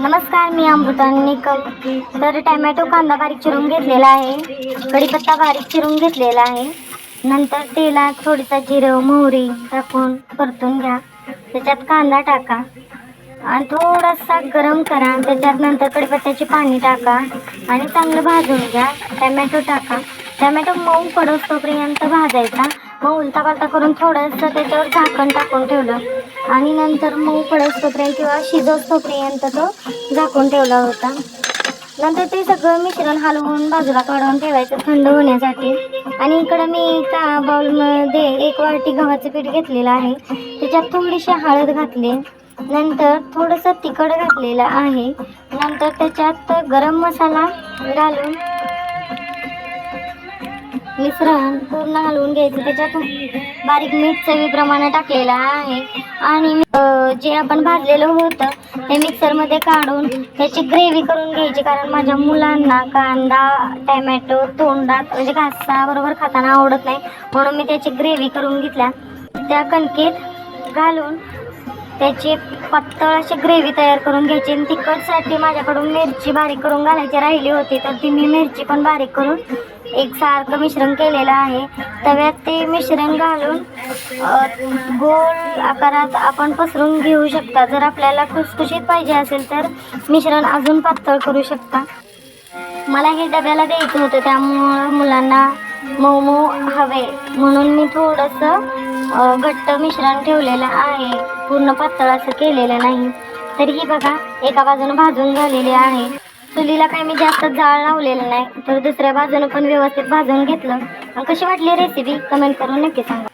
नमस्कार, मी अमृता निकम. तर टॅमॅटो कांदा बारीक चिरून घेतलेला आहे, कढीपत्ता बारीक चिरून घेतलेला आहे. नंतर तेलात थोडीसा जिरं मोहरी टाकून परतून घ्या. त्याच्यात कांदा टाका आणि थोडासा गरम करा. त्याच्यात नंतर कढीपत्त्याची पाणी टाका आणि चांगलं भाजून घ्या. टॅमॅटो टाका. टॅमॅटो मऊ पडोस्तोपर्यंत भाजायचा. मग उलटा पालटा करून थोडंसं त्याच्यावर झाकण टाकून ठेवलं आणि नंतर मऊ पडोस्तोपर्यंत किंवा शिजोस्तोपर्यंत तो झाकून ठेवला होता. नंतर ते सगळं मिश्रण हलवून बाजूला काढून ठेवायचं थंड होण्यासाठी. आणि इकडं मी एका बाउलमध्ये 1 वाटी गव्हाचं पीठ घेतलेलं आहे. त्याच्यात थोडीशी हळद घातली. नंतर थोडंसं तिखट घातलेलं आहे. नंतर त्याच्यात गरम मसाला घालून मिश्रण पूर्ण हलवून घ्यायचं. त्याच्यात बारीक मीठ चवीप्रमाणे टाकलेलं आहे. आणि जे आपण भाजलेलं होतं ते मिक्सरमध्ये काढून त्याची ग्रेव्ही करून घ्यायची. कारण माझ्या मुलांना कांदा टॅमॅटो तोंडात म्हणजे घासाबरोबर खाताना आवडत नाही, म्हणून मी त्याची ग्रेव्ही करून घेतल्या. त्या कणकेत घालून त्याची पातळ अशी ग्रेव्ही तयार करून घ्यायची. आणि तिखटसाठी माझ्याकडून मिरची बारीक करून घालायची राहिली होती, तर ती मी मिरची पण बारीक करून एकसारखं मिश्रण केलेलं आहे. तव्यात ते मिश्रण घालून गोल आकारात आपण पसरून घेऊ शकता. जर आपल्याला खुसखुशीत पाहिजे असेल तर मिश्रण अजून पातळ करू शकता. मला हे डब्याला द्यायचं होतं, त्यामुळं मुलांना मऊ मऊ हवे म्हणून मी थोडंसं घट्ट मिश्रण ठेवलेलं आहे, पूर्ण पातळ असं केलेलं नाही. तरीही बघा एका बाजूनं भाजून झालेले आहे. चुलीला काय मी जास्त जाळ लावलेलं नाही, तर दुसऱ्या बाजूनं पण व्यवस्थित भाजून घेतलं. कशी वाटली रेसिपी कमेंट करून नक्की सांगा.